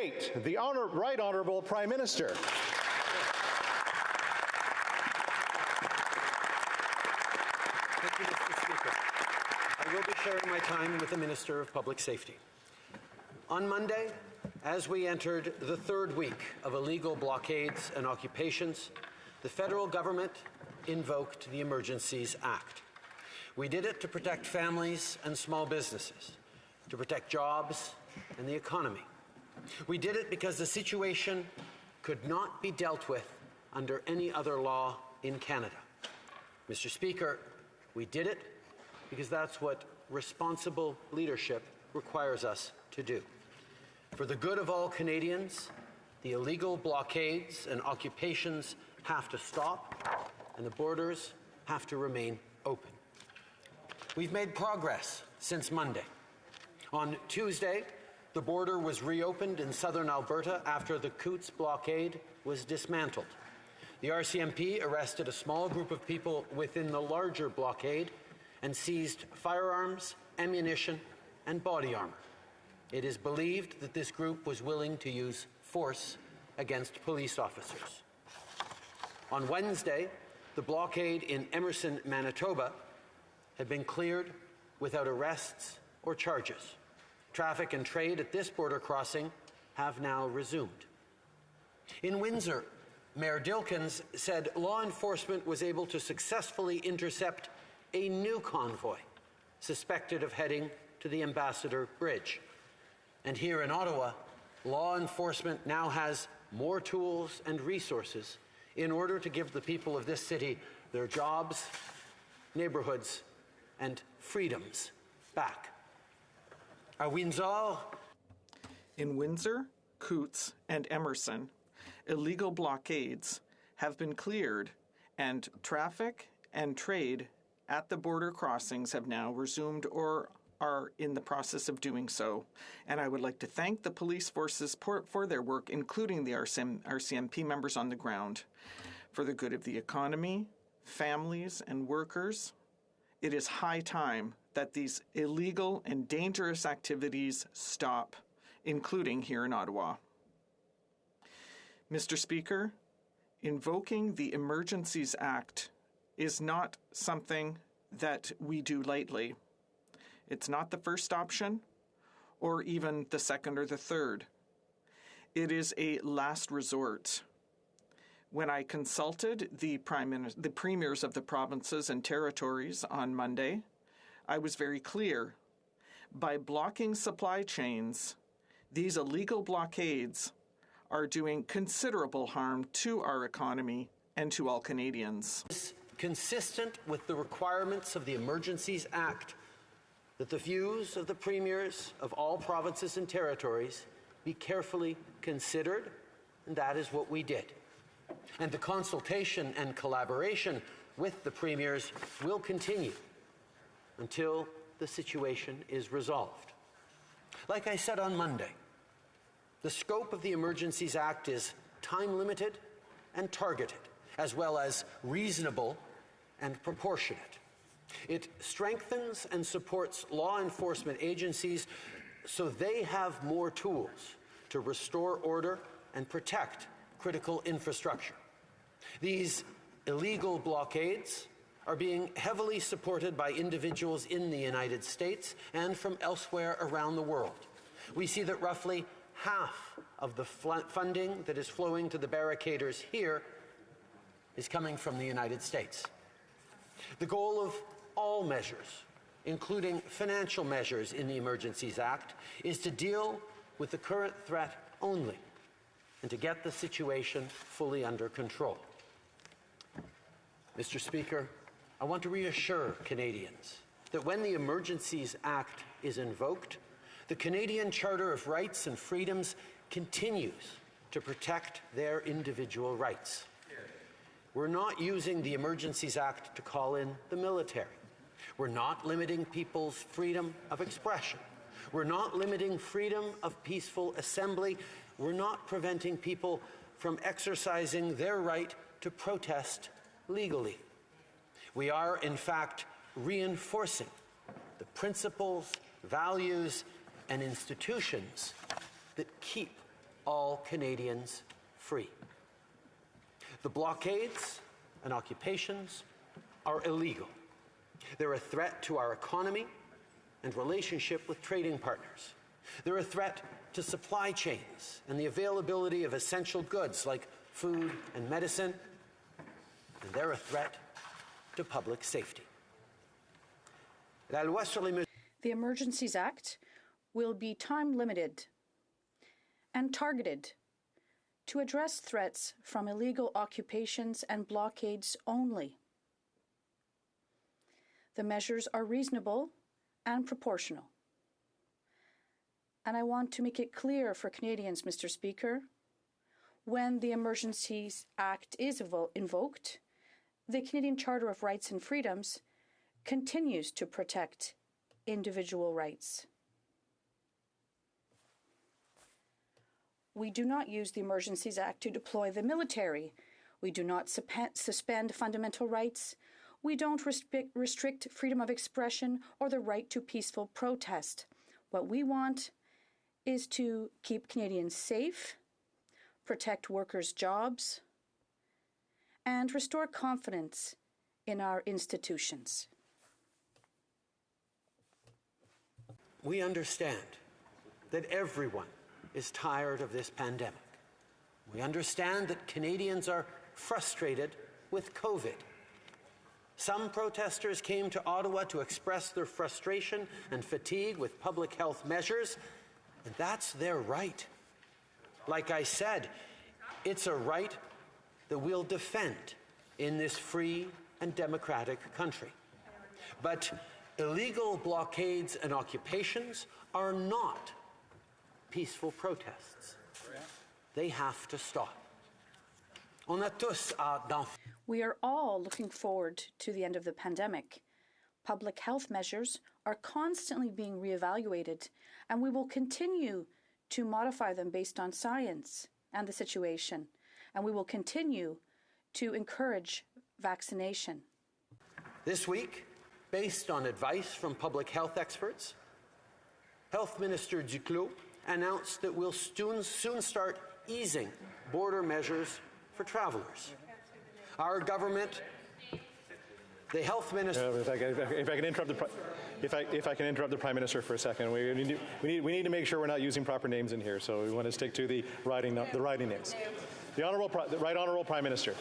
8, the Right Honourable Prime Minister. Thank you, Mr. Speaker. I will be sharing my time with the Minister of Public Safety. On Monday, as we entered the third week of illegal blockades and occupations, the federal government invoked the Emergencies Act. We did it to protect families and small businesses, to protect jobs and the economy. We did it because the situation could not be dealt with under any other law in Canada. Mr. Speaker, we did it because that's what responsible leadership requires us to do. For the good of all Canadians, the illegal blockades and occupations have to stop, and the borders have to remain open. We've made progress since Monday. On Tuesday, the border was reopened in southern Alberta after the Coutts blockade was dismantled. The RCMP arrested a small group of people within the larger blockade and seized firearms, ammunition, and body armor. It is believed that this group was willing to use force against police officers. On Wednesday, the blockade in Emerson, Manitoba, had been cleared without arrests or charges. Traffic and trade at this border crossing have now resumed. In Windsor, Mayor Dilkens said law enforcement was able to successfully intercept a new convoy suspected of heading to the Ambassador Bridge. And here in Ottawa, law enforcement now has more tools and resources in order to give the people of this city their jobs, neighbourhoods, and freedoms back. In Windsor, Coutts, and Emerson, illegal blockades have been cleared, and traffic and trade at the border crossings have now resumed or are in the process of doing so. And I would like to thank the police forces for their work, including the RCMP members on the ground, for the good of the economy, families, and workers. It is high time that these illegal and dangerous activities stop, including here in Ottawa. Mr. Speaker, invoking the Emergencies Act is not something that we do lightly. It's not the first option, or even the second or the third. It is a last resort. When I consulted the premiers of the provinces and territories on Monday, I was very clear. By blocking supply chains, these illegal blockades are doing considerable harm to our economy and to all Canadians. It's consistent with the requirements of the Emergencies Act that the views of the premiers of all provinces and territories be carefully considered, and that is what we did. And the consultation and collaboration with the premiers will continue until the situation is resolved. Like I said on Monday, the scope of the Emergencies Act is time-limited and targeted, as well as reasonable and proportionate. It strengthens and supports law enforcement agencies so they have more tools to restore order and protect critical infrastructure. These illegal blockades are being heavily supported by individuals in the United States and from elsewhere around the world. We see that roughly half of the funding that is flowing to the barricaders here is coming from the United States. The goal of all measures, including financial measures in the Emergencies Act, is to deal with the current threat only and to get the situation fully under control. Mr. Speaker, I want to reassure Canadians that when the Emergencies Act is invoked, the Canadian Charter of Rights and Freedoms continues to protect their individual rights. We're not using the Emergencies Act to call in the military. We're not limiting people's freedom of expression. We're not limiting freedom of peaceful assembly. We're not preventing people from exercising their right to protest legally. We are, in fact, reinforcing the principles, values, and institutions that keep all Canadians free. The blockades and occupations are illegal. They're a threat to our economy and relationship with trading partners. They're a threat to supply chains and the availability of essential goods like food and medicine. And they're a threat to public safety. The Emergencies Act will be time-limited and targeted to address threats from illegal occupations and blockades only. The measures are reasonable and proportional. And I want to make it clear for Canadians, Mr. Speaker, when the Emergencies Act is invoked, the Canadian Charter of Rights and Freedoms continues to protect individual rights. We do not use the Emergencies Act to deploy the military. We do not suspend fundamental rights. We don't restrict freedom of expression or the right to peaceful protest. What we want is to keep Canadians safe, protect workers' jobs, and restore confidence in our institutions. We understand that everyone is tired of this pandemic. We understand that Canadians are frustrated with COVID. Some protesters came to Ottawa to express their frustration and fatigue with public health measures, and that's their right. Like I said, it's a right that we'll defend in this free and democratic country. But illegal blockades and occupations are not peaceful protests. They have to stop. We are all looking forward to the end of the pandemic. Public health measures are constantly being reevaluated, and we will continue to modify them based on science and the situation, and we will continue to encourage vaccination. This week, based on advice from public health experts, Health Minister Duclos announced that we'll soon start easing border measures for travellers. Our government, the health minister. If I can interrupt the Prime Minister for a second, we need to make sure we're not using proper names in here. So we want to stick to the riding names. The Right Honourable Prime Minister.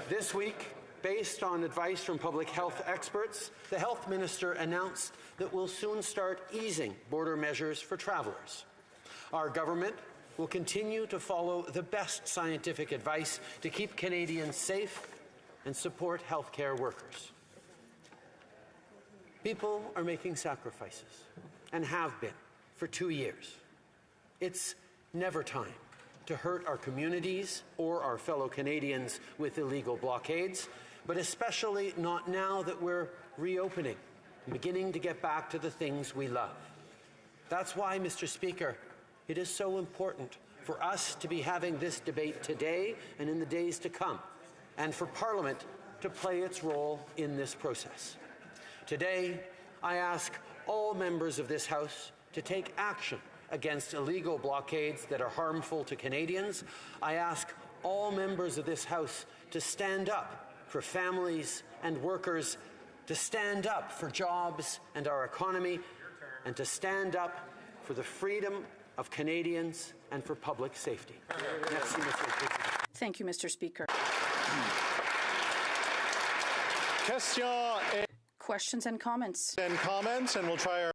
This week, based on advice from public health experts, the health minister announced that we'll soon start easing border measures for travellers. Our government will continue to follow the best scientific advice to keep Canadians safe and support healthcare workers. People are making sacrifices and have been for 2 years. It's never time to hurt our communities or our fellow Canadians with illegal blockades, but especially not now that we're reopening and beginning to get back to the things we love. That's why, Mr. Speaker, it is so important for us to be having this debate today and in the days to come, and for Parliament to play its role in this process. Today, I ask all members of this House to take action against illegal blockades that are harmful to Canadians. I ask all members of this House to stand up for families and workers, to stand up for jobs and our economy, and to stand up for the freedom of Canadians and for public safety. Merci, Mr. President. Thank you, Mr. Speaker. Questions and comments. and we'll try our